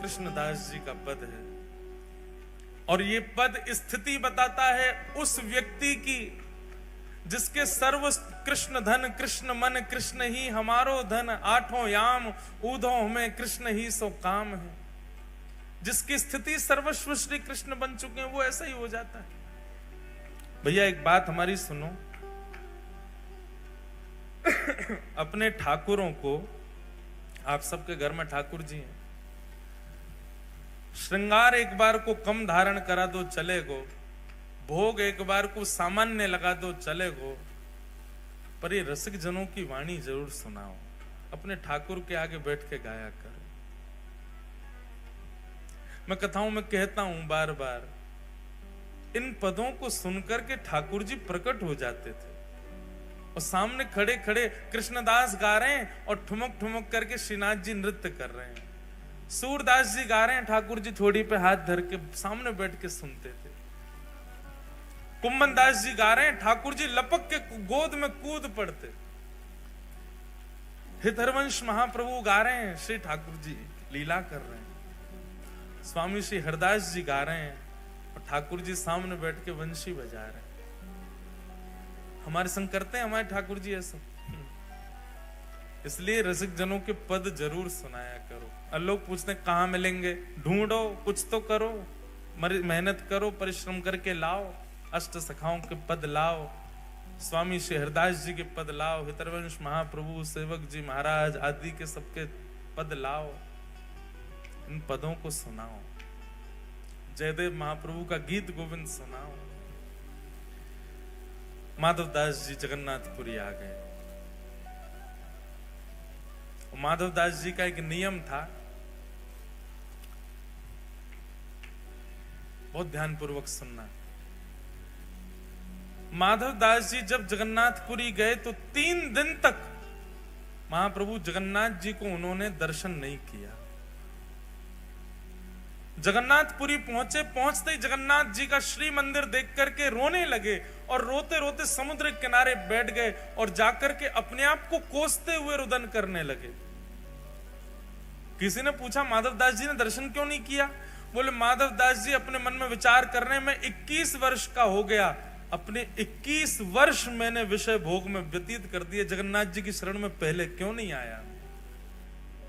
कृष्णदास जी का पद है। और ये पद स्थिति बताता है उस व्यक्ति की जिसके सर्व कृष्ण धन कृष्ण मन कृष्ण ही हमारो धन, आठों याम ऊधो हमें कृष्ण ही सो काम है। जिसकी स्थिति सर्वस्व श्री कृष्ण बन चुके हैं वो ऐसा ही हो जाता है। भैया एक बात हमारी सुनो, अपने ठाकुरों को, आप सबके घर में ठाकुर जी हैं, श्रृंगार एक बार को कम धारण करा दो चलेगो, भोग एक बार को सामान्य लगा दो चलेगो, पर ये रसिक जनों की वाणी जरूर सुनाओ, अपने ठाकुर के आगे बैठ के गाया करो। मैं कथाओं में कहता हूं बार बार, इन पदों को सुनकर के ठाकुर जी प्रकट हो जाते थे और सामने खड़े खड़े कृष्णदास गा रहे हैं और ठुमक ठुमक करके श्रीनाथ जी नृत्य कर रहे हैं, सूरदास जी गा रहे हैं, ठाकुर जी थोड़ी पे हाथ धर के सामने बैठ के सुनते थे, कुम्मन दास जी गा रहे हैं, ठाकुर जी लपक के गोद में कूद पड़ते, हितरवंश महाप्रभु गा रहे हैं, श्री ठाकुर जी लीला कर रहे हैं, स्वामी श्री हरदास जी गा रहे हैं और ठाकुर जी सामने बैठ के वंशी बजा रहे हैं। हमारे संग करते हैं हमारे ठाकुर जी ऐसा? इसलिए रसिक जनों के पद जरूर सुनाया करो। और लोग पूछते हैं कहां मिलेंगे, ढूंढो, कुछ तो करो, मेहनत करो, परिश्रम करके लाओ, अष्ट सखाओं के पद लाओ, स्वामी श्री हरदास जी के पद लाओ, हितरवंश महाप्रभु सेवक जी महाराज आदि के सबके पद लाओ, इन पदों को सुनाओ, जयदेव महाप्रभु का गीत गोविंद सुनाओ। माधवदास जी जगन्नाथपुरी आ गए। माधवदास जी का एक नियम था, बहुत ध्यानपूर्वक सुनना। माधवदास जी जब जगन्नाथपुरी गए तो 3 दिन तक महाप्रभु जगन्नाथ जी को उन्होंने दर्शन नहीं किया। जगन्नाथपुरी पहुंचे, पहुंचते ही जगन्नाथ जी का श्री मंदिर देख करके रोने लगे और रोते रोते समुद्र के किनारे बैठ गए और जाकर के अपने आप को कोसते हुए रुदन करने लगे। किसी ने पूछा माधवदास जी ने दर्शन क्यों नहीं किया? बोले माधवदास जी अपने मन में विचार करने में 21 वर्ष का हो गया, अपने 21 वर्ष मैंने विषय भोग में व्यतीत कर दिए, जगन्नाथ जी की शरण में पहले क्यों नहीं आया?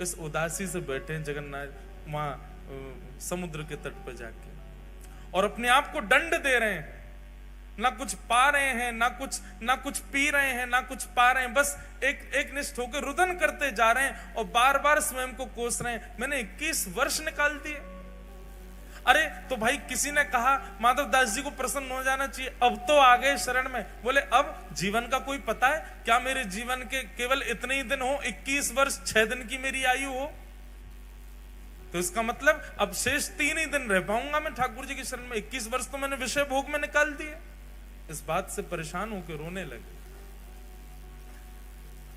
इस उदासी से बैठे जगन्नाथ वहां समुद्र के तट पर जाके और अपने आप को दंड दे रहे हैं, ना कुछ पा रहे हैं, ना कुछ पी रहे हैं, ना कुछ पा रहे हैं, बस एक निष्ठ होकर रुदन करते जा रहे हैं और बार बार स्वयं को कोस रहे हैं, मैंने 21 वर्ष निकाल दिए। अरे तो भाई किसी ने कहा माधवदास जी को प्रसन्न हो जाना चाहिए, अब तो आ गए शरण में। बोले अब जीवन का कोई पता है क्या? मेरे जीवन के केवल इतने ही दिन हो, 21 वर्ष 6 दिन की मेरी आयु हो, तो इसका मतलब अब शेष 3 ही दिन रह पाऊंगा मैं ठाकुर जी की शरण में, 21 वर्ष तो मैंने विषय भोग में निकाल दिए। इस बात से परेशान होकर रोने लगे।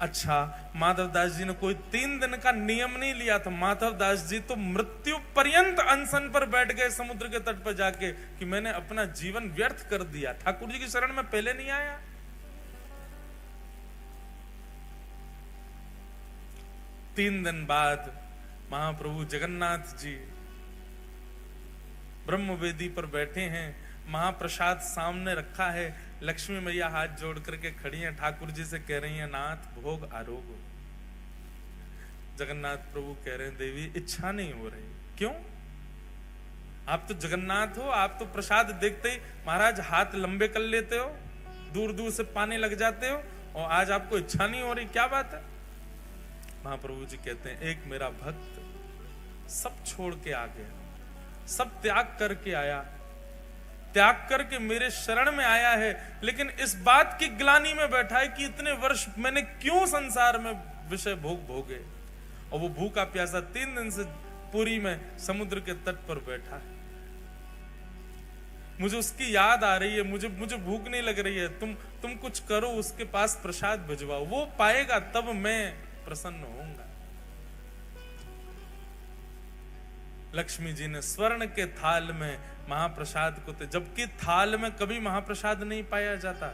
अच्छा, माधवदास जी ने कोई 3 दिन का नियम नहीं लिया था, माधवदास जी तो मृत्यु पर्यंत अनशन पर बैठ गए समुद्र के तट पर जाके कि मैंने अपना जीवन व्यर्थ कर दिया, ठाकुर जी की शरण में पहले नहीं आया। तीन दिन बाद महाप्रभु जगन्नाथ जी ब्रह्मवेदी पर बैठे हैं, महाप्रसाद सामने रखा है, लक्ष्मी मैया हाथ जोड़ करके खड़ी हैं, ठाकुर जी से कह रही हैं नाथ भोग आरोग। जगन्नाथ प्रभु कह रहे हैं देवी इच्छा नहीं हो रही। क्यों? आप तो जगन्नाथ हो, आप तो प्रसाद देखते ही महाराज हाथ लंबे कर लेते हो, दूर दूर से पाने लग जाते हो, और आज आपको इच्छा नहीं हो रही, क्या बात है? महाप्रभु जी कहते हैं एक मेरा भक्त सब छोड़ के आ गया, सब त्याग करके आया, त्याग करके मेरे शरण में आया है, लेकिन इस बात की ग्लानि में बैठा है कि इतने वर्ष मैंने क्यों संसार में विषय भोग भोगे, और वो भूखा प्यासा 3 दिन से पुरी में समुद्र के तट पर बैठा है। मुझे उसकी याद आ रही है, मुझे भूख नहीं लग रही है, तुम कुछ करो, उसके पास प्रसाद भिजवाओ, वो पाएगा तब मैं प्रसन्न होऊंगा। लक्ष्मी जी ने स्वर्ण के थाल में महाप्रसाद को, जबकि थाल में कभी महाप्रसाद नहीं पाया जाता,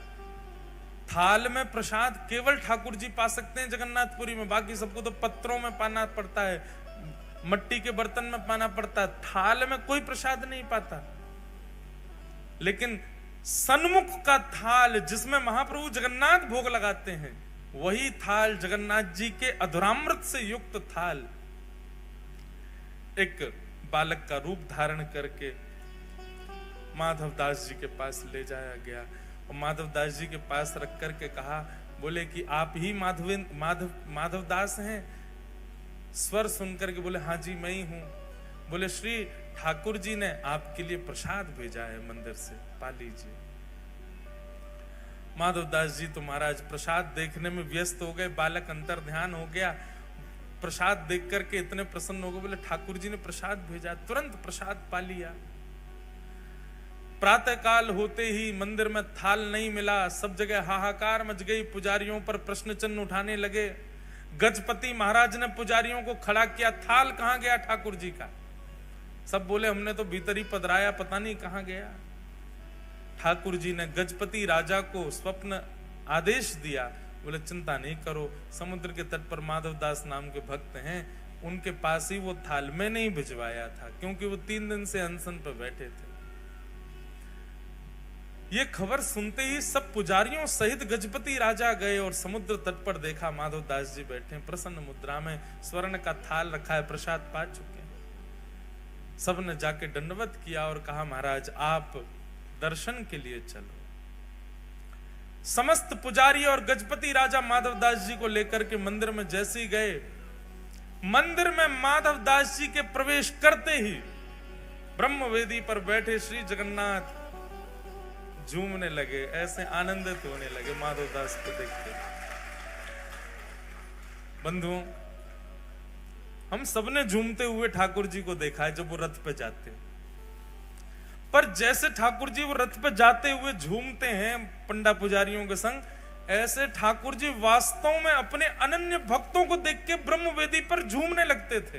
थाल में प्रसाद केवल ठाकुर जी पा सकते हैं जगन्नाथपुरी में, बाकी सबको तो पत्रों में पाना पड़ता है। मट्टी के बर्तन में पाना पड़ता, थाल में कोई प्रसाद नहीं पाता। लेकिन सन्मुख का थाल जिसमें महाप्रभु जगन्नाथ भोग लगाते हैं, वही थाल जगन्नाथ जी के अधुरामृत से युक्त थाल एक बालक का रूप धारण करके माधवदास जी के पास ले जाया गया और माधवदास जी के पास रख करके कहा, बोले कि आप ही माधवदास हैं? स्वर सुनकर के बोले हाँ जी मैं ही हूं। बोले श्री ठाकुर जी ने आपके लिए प्रसाद भेजा है मंदिर से, पा लीजिए। माधवदास जी तो महाराज प्रसाद देखने में व्यस्त हो गए, बालक अंतर ध्यान हो गया, प्रसाद देख करके इतने प्रसन्न हो गए, बोले ठाकुर जी ने प्रसाद भेजा, तुरंत प्रसाद पा लिया। प्रातः काल होते ही मंदिर में थाल नहीं मिला, सब जगह हाहाकार मच गई, पुजारियों पर प्रश्न चिन्ह उठाने लगे। गजपति महाराज ने पुजारियों को खड़ा किया, थाल कहां गया ठाकुर जी का? सब बोले हमने तो भीतर ही पधराया, पता नहीं कहां गया। ठाकुर जी ने गजपति राजा को स्वप्न आदेश दिया, बोले चिंता नहीं करो, समुद्र के तट पर माधवदास नाम के भक्त हैं, उनके पास ही वो थाल में नहीं भिजवाया था, क्योंकि वो 3 दिन से अनशन पर बैठे थे। ये खबर सुनते ही सब पुजारियों सहित गजपति राजा गए और समुद्र तट पर देखा माधवदास जी बैठे प्रसन्न मुद्रा में, स्वर्ण का थाल रखा है, प्रसाद पा चुके हैं। सबने जाके दंडवत किया और कहा महाराज आप दर्शन के लिए चलो। समस्त पुजारी और गजपति राजा माधवदास जी को लेकर के मंदिर में जैसे ही गए, मंदिर में माधवदास जी के प्रवेश करते ही ब्रह्मवेदी पर बैठे श्री जगन्नाथ झूमने लगे, ऐसे आनंदित होने लगे माधवदास को देखते। बंधुओं, हम सबने झूमते हुए ठाकुर जी को देखा है जब वो रथ पे जाते हैं, पर जैसे ठाकुर जी वो रथ पे जाते हुए झूमते हैं पंडा पुजारियों के संग, ऐसे ठाकुर जी वास्तव में अपने अनन्य भक्तों को देख के ब्रह्मवेदी पर झूमने लगते थे।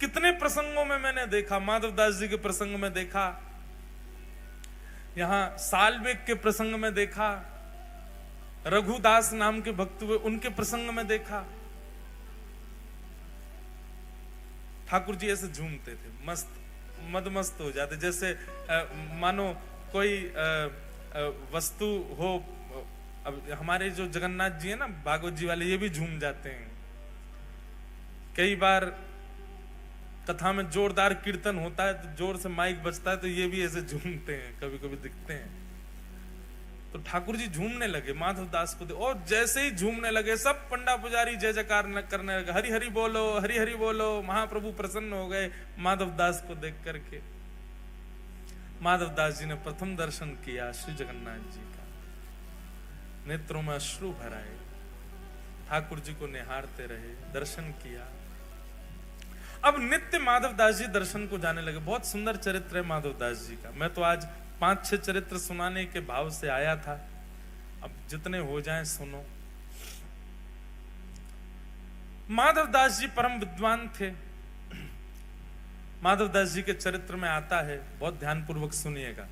कितने प्रसंगों में मैंने देखा, माधवदास जी के प्रसंग में देखा, यहां सालवेग के प्रसंग में देखा, रघुदास नाम के भक्त हुए उनके प्रसंग में देखा, ठाकुर जी ऐसे झूमते थे, मस्त मदमस्त हो जाते, जैसे मानो कोई वस्तु हो। अब हमारे जो जगन्नाथ जी है ना, भागवत जी वाले, ये भी झूम जाते हैं। कई बार कथा में जोरदार कीर्तन होता है तो जोर से माइक बजता है तो ये भी ऐसे झूमते हैं, कभी कभी दिखते हैं। तो ठाकुर जी झूमने लगे माधवदास को, और जैसे ही झूमने लगे सब पंडा पुजारी जय जयकार करने लगे, हरि हरि बोलो, हरि हरि बोलो। महाप्रभु प्रसन्न हो गए माधवदास को देख करके। माधवदास जी ने प्रथम दर्शन किया श्री जगन्नाथ जी का, नेत्रों में अश्रु भराए, ठाकुर जी को निहारते रहे, दर्शन किया। अब नित्य माधवदास जी दर्शन को जाने लगे। बहुत सुंदर चरित्र है माधवदास जी का। मैं तो आज 5-6 चरित्र सुनाने के भाव से आया था, अब जितने हो जाएं सुनो। माधवदास जी परम विद्वान थे। माधवदास जी के चरित्र में आता है, बहुत ध्यानपूर्वक सुनिएगा।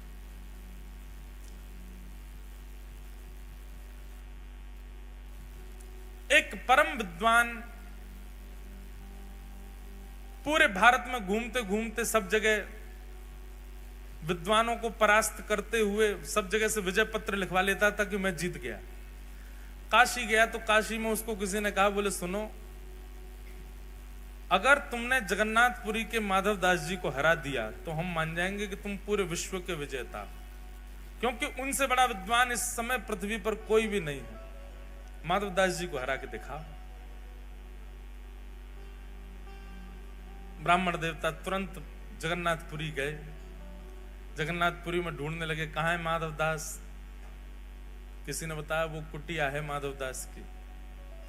एक परम विद्वान पूरे भारत में घूमते घूमते सब जगह विद्वानों को परास्त करते हुए सब जगह से विजय पत्र लिखवा लेता था कि मैं जीत गया। काशी गया तो काशी में उसको किसी ने कहा, बोले सुनो, अगर तुमने जगन्नाथपुरी के माधवदास जी को हरा दिया तो हम मान जाएंगे कि तुम पूरे विश्व के विजेता, क्योंकि उनसे बड़ा विद्वान इस समय पृथ्वी पर कोई भी नहीं है। माधवदास जी को हरा के दिखा। ब्राह्मण देवता तुरंत जगन्नाथपुरी गए, जगन्नाथपुरी में ढूंढने लगे कहां है माधवदास। किसी ने बताया वो कुटिया है माधवदास की।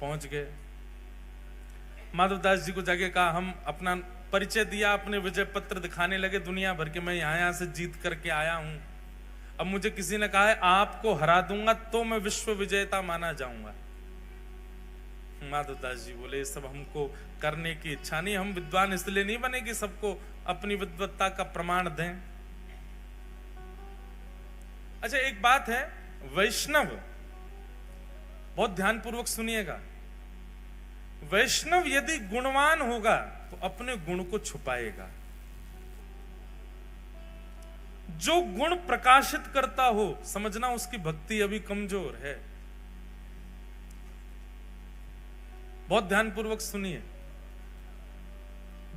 पहुंच गए, माधवदास जी को जाके कहा, हम अपना परिचय दिया, अपने विजय पत्र दिखाने लगे दुनिया भर के, मैं यहां से जीत करके आया हूं। अब मुझे किसी ने कहा है आपको हरा दूंगा तो मैं विश्व विजेता माना जाऊंगा। माधवदास जी बोले ये सब हमको करने की इच्छा नहीं, हम विद्वान इसलिए नहीं बने कि सबको अपनी विद्वत्ता का प्रमाण दें। अच्छा एक बात है, वैष्णव, बहुत ध्यानपूर्वक सुनिएगा, वैष्णव यदि गुणवान होगा तो अपने गुण को छुपाएगा। जो गुण प्रकाशित करता हो, समझना उसकी भक्ति अभी कमजोर है। बहुत ध्यानपूर्वक सुनिए।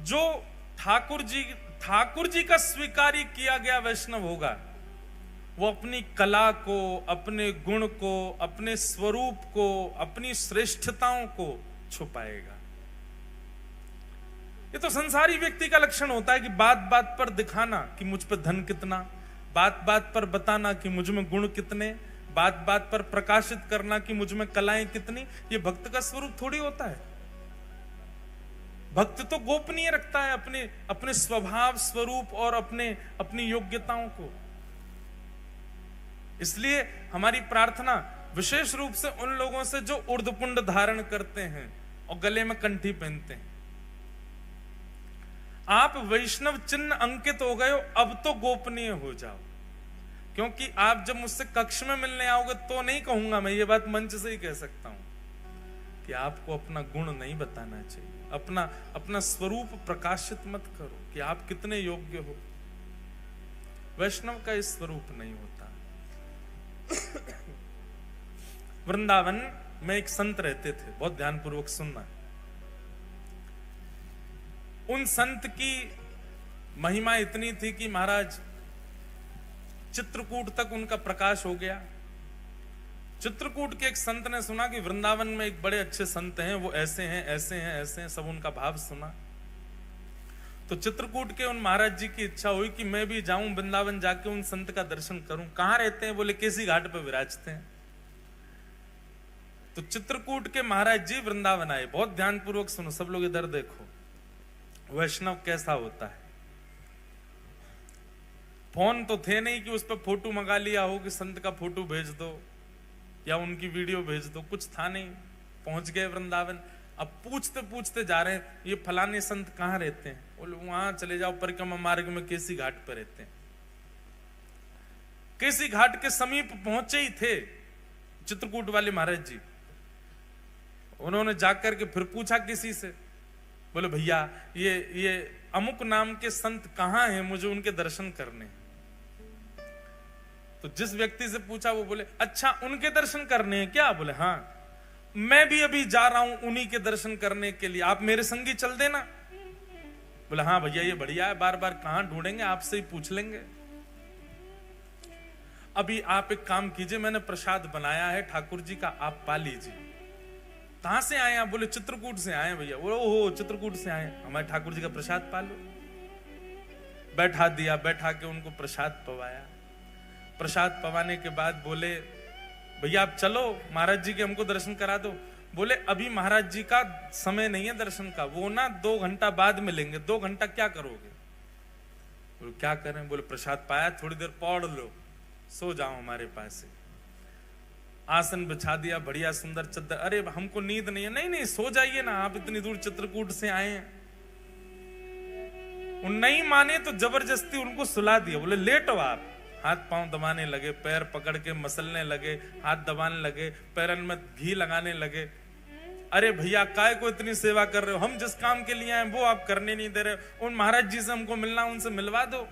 जो ठाकुर जी का स्वीकार्य किया गया वैष्णव होगा, वो अपनी कला को, अपने गुण को, अपने स्वरूप को, अपनी श्रेष्ठताओं को छुपाएगा। ये तो संसारी व्यक्ति का लक्षण होता है कि बात बात पर दिखाना कि मुझ पर धन कितना, बात बात पर बताना कि मुझ में गुण कितने, बात बात पर प्रकाशित करना कि मुझ में कलाएं कितनी। ये भक्त का स्वरूप थोड़ी होता है। भक्त तो गोपनीय रखता है अपने स्वभाव, स्वरूप और अपनी योग्यताओं को। इसलिए हमारी प्रार्थना विशेष रूप से उन लोगों से जो उर्धपुंड धारण करते हैं और गले में कंठी पहनते हैं। आप वैष्णव चिन्ह अंकित हो गए हो, अब तो गोपनीय हो जाओ। क्योंकि आप जब मुझसे कक्ष में मिलने आओगे तो नहीं कहूंगा मैं, ये बात मंच से ही कह सकता हूं कि आपको अपना गुण नहीं बताना चाहिए, अपना स्वरूप प्रकाशित मत करो कि आप कितने योग्य हो। वैष्णव का इस स्वरूप नहीं होता। वृंदावन में एक संत रहते थे, बहुत ध्यानपूर्वक सुनना। उन संत की महिमा इतनी थी कि महाराज चित्रकूट तक उनका प्रकाश हो गया। चित्रकूट के एक संत ने सुना कि वृंदावन में एक बड़े अच्छे संत हैं, वो ऐसे हैं, ऐसे हैं, ऐसे हैं, सब उनका भाव सुना। तो चित्रकूट के उन महाराज जी की इच्छा हुई कि मैं भी जाऊं वृंदावन, जाके उन संत का दर्शन करूं। कहां रहते हैं? बोले केसी घाट पे विराजते हैं। तो चित्रकूट के महाराज जी वृंदावन आए। बहुत ध्यानपूर्वक सुनो सब लोग, इधर देखो वैष्णव कैसा होता है। फोन तो थे नहीं कि उस पर फोटो मंगा लिया हो कि संत का फोटो भेज दो या उनकी वीडियो भेज दो, कुछ था नहीं। पहुंच गए वृंदावन। अब पूछते पूछते जा रहे हैं, ये फलाने संत कहाँ रहते हैं? बोले वहां चले जाओ, परिक्रमा मार्ग में केसी घाट पर रहते हैं। केसी घाट के समीप पहुंचे ही थे चित्रकूट वाले महाराज जी। उन्होंने जाकर के फिर पूछा किसी से, बोले भैया ये अमुक नाम के संत कहाँ हैं, मुझे उनके दर्शन करने। तो जिस व्यक्ति से पूछा वो बोले अच्छा उनके दर्शन करने हैं क्या? बोले हाँ, मैं भी अभी जा रहा हूं उन्हीं के दर्शन करने के लिए, आप मेरे संगी चल देना। बोले हाँ भैया ये बढ़िया है, बार बार कहां ढूंढेंगे, आपसे ही पूछ लेंगे। अभी आप एक काम कीजिए, मैंने प्रसाद बनाया है ठाकुर जी का, आप पा लीजिए। कहां से आए आप? बोले चित्रकूट से आए भैया। बोले ओहो चित्रकूट से आए, हमारे ठाकुर जी का प्रसाद पा लो। बैठा दिया, बैठा के उनको प्रसाद पवाया। प्रसाद पवाने के बाद बोले भैया आप चलो महाराज जी के हमको दर्शन करा दो। बोले अभी महाराज जी का समय नहीं है दर्शन का, वो ना 2 घंटा बाद मिलेंगे। 2 घंटा क्या करोगे? बोले क्या करें? बोले प्रसाद पाया, थोड़ी देर पौड़ लो, सो जाओ हमारे पास से। आसन बिछा दिया, बढ़िया सुंदर चद्दर। अरे हमको नींद नहीं है। नहीं नहीं सो जाइए ना, आप इतनी दूर चित्रकूट से आए हैं। उन नहीं माने तो जबरदस्ती उनको सुला दिया। बोले लेटो आप। हाथ पांव दबाने लगे, पैर पकड़ के मसलने लगे, हाथ दबाने लगे, पैरन में घी लगाने लगे। अरे भैया काय को इतनी सेवा कर रहे हो, हम जिस काम के लिए आए वो आप करने नहीं दे रहे। उन महाराज जी से हमको मिलना, उनसे मिलवा दो।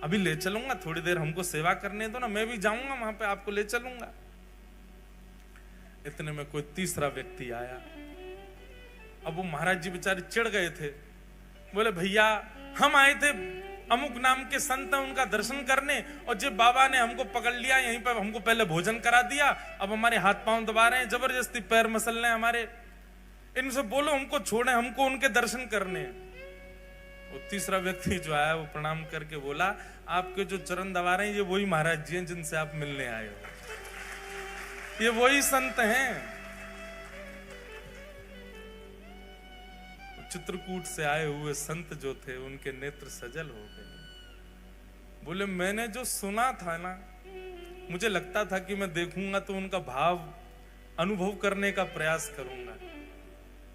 अभी ले चलूंगा, थोड़ी देर हमको सेवा करने दो ना, मैं भी जाऊंगा वहां पे, आपको ले चलूंगा। इतने में कोई तीसरा व्यक्ति आया। अब वो महाराज जी बेचारे चिढ़ गए थे। बोले भैया हम आए थे अमुक नाम के संत हैं उनका दर्शन करने, और जब बाबा ने हमको पकड़ लिया यहीं पर, हमको पहले भोजन करा दिया, अब हमारे हाथ पांव दबा रहे हैं, जबरदस्ती पैर मसल रहे हैं हमारे। इनसे बोलो हमको छोड़े, हमको उनके दर्शन करने। वो तीसरा व्यक्ति जो आया वो प्रणाम करके बोला आपके जो चरण दबा रहे हैं ये वही महाराज जी हैं जिनसे आप मिलने आए हो, ये वही संत हैं। चित्रकूट से आए हुए संत जो थे उनके नेत्र सजल हो गए। बोले मैंने जो सुना था ना, मुझे लगता था कि मैं देखूंगा तो उनका भाव अनुभव करने का प्रयास करूंगा,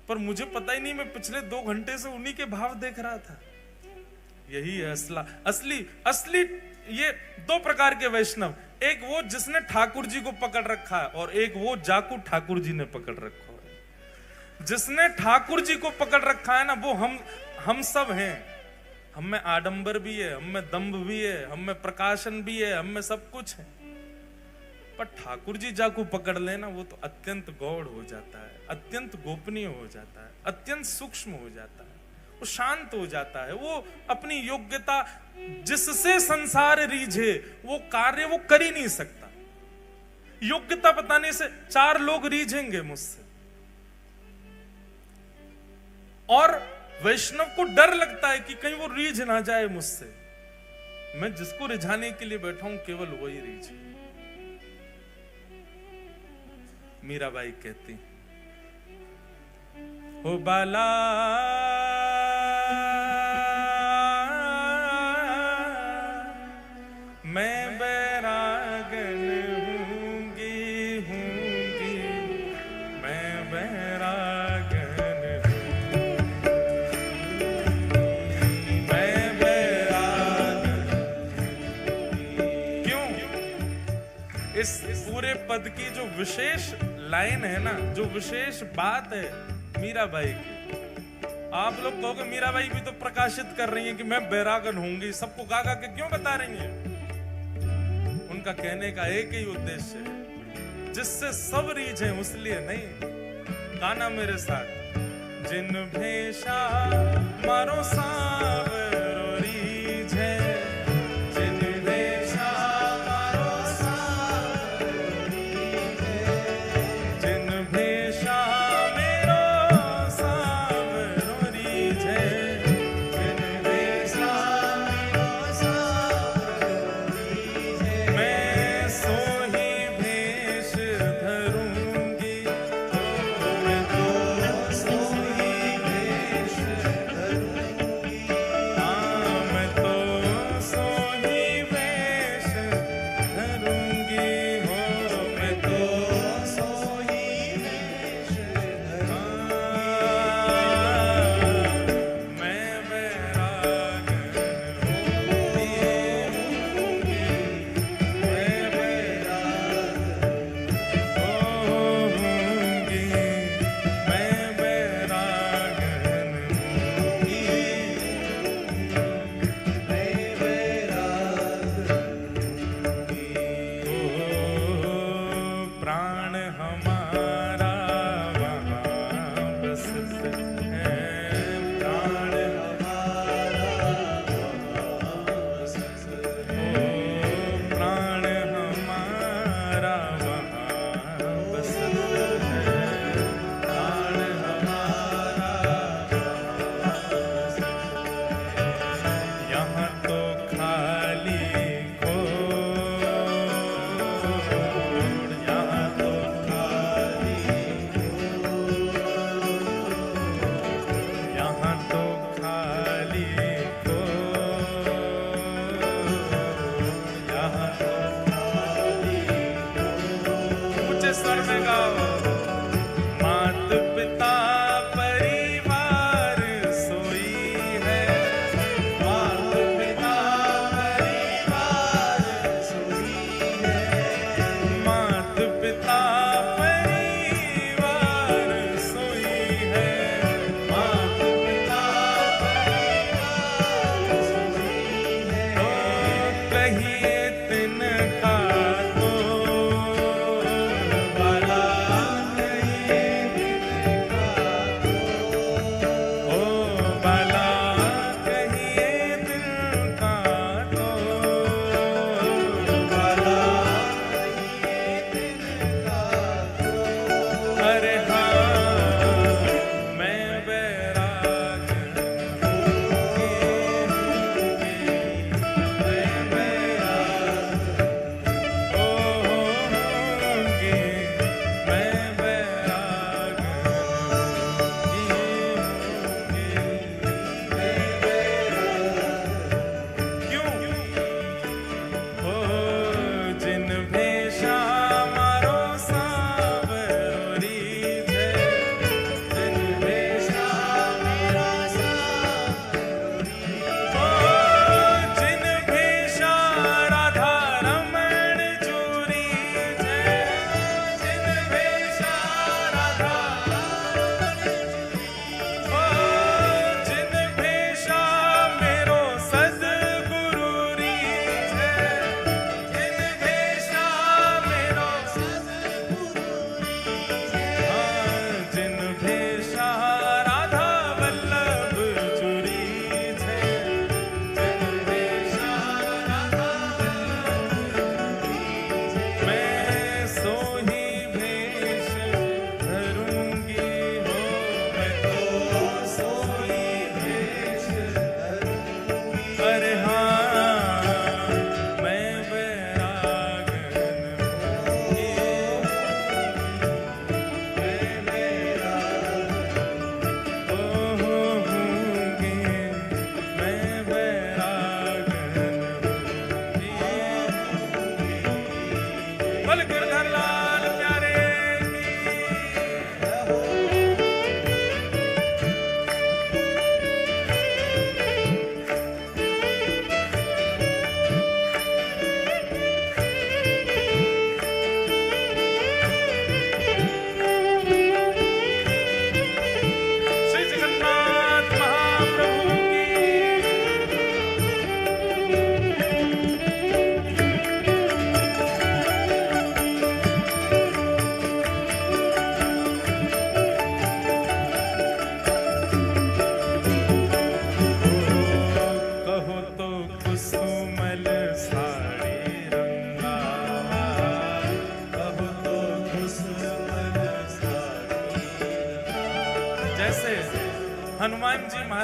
पर मुझे पता ही नहीं, मैं पिछले 2 घंटे से उन्हीं के भाव देख रहा था। यही है असली ये 2 प्रकार के वैष्णव, एक वो जिसने ठाकुर जी को पकड़ रखा है और एक वो जाकू ठाकुर जी ने पकड़ रखा है। जिसने ठाकुर जी को पकड़ रखा है ना, वो हम सब हैं। हम में आडंबर भी है, हम में दंभ भी है, हम में प्रकाशन भी है, हम में सब कुछ है। पर ठाकुर जी जाको पकड़ लेना, वो तो अत्यंत गौड़ हो जाता है, अत्यंत गोपनीय हो जाता है, अत्यंत सूक्ष्म हो जाता है, वो शांत हो जाता है। वो अपनी योग्यता, जिससे संसार रीझे वो कार्य वो कर ही नहीं सकता। योग्यता बताने से 4 लोग रीझेंगे मुझसे, और वैष्णव को डर लगता है कि कहीं वो रीझ ना जाए मुझसे। मैं जिसको रिझाने के लिए बैठा हूं केवल वही रीझे। मीराबाई कहती, हो बाला मैं बैरागन हूंगी, मैं बैरागन हूंगी, मैं बैरागन। क्यों? इस पूरे पद की जो विशेष लाइन है ना, जो विशेष बात है मीराबाई की। आप लोग कहोगे मीराबाई भी तो प्रकाशित कर रही हैं कि मैं बैरागन होंगी, सबको गा गा के क्यों बता रही हैं? उनका कहने का एक ही उद्देश्य है, जिससे सब रीझे उसलिए नहीं। गाना मेरे साथ। जिन भेषा मारो सावरो रीझे, जिन भेषा मारो सावरो रीझे, जिन भेषा मेरो सावरो रीझे, जिन भेषा मेरो सावरो रीझे, मैं सोही भेष धरूंगी, मैं तो सोही भेष धरूंगी,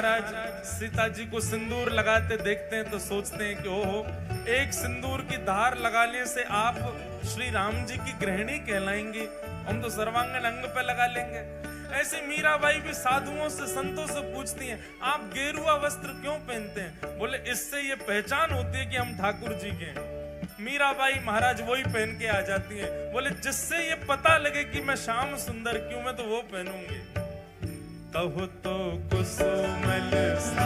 महाराज सीता जी को सिंदूर लगाते देखते हैं तो सोचते हैं कि ओहो, एक सिंदूर की धार लगाने से आप श्री राम जी की गृहिणी कहलाएंगी, हम तो सर्वांगन अंग पे लगा लेंगे। ऐसे मीराबाई भी साधुओं से संतों से पूछती हैं, आप गेरुआ वस्त्र क्यों पहनते हैं? बोले इससे ये पहचान होती है कि हम ठाकुर जी के हैं। मीराबाई महाराज वही पहन के आ जाती हैं। बोले जिससे ये पता लगे कि मैं श्याम सुंदर क्यों, मैं तो वो पहनूंगी। कहो तो कुसुमल सा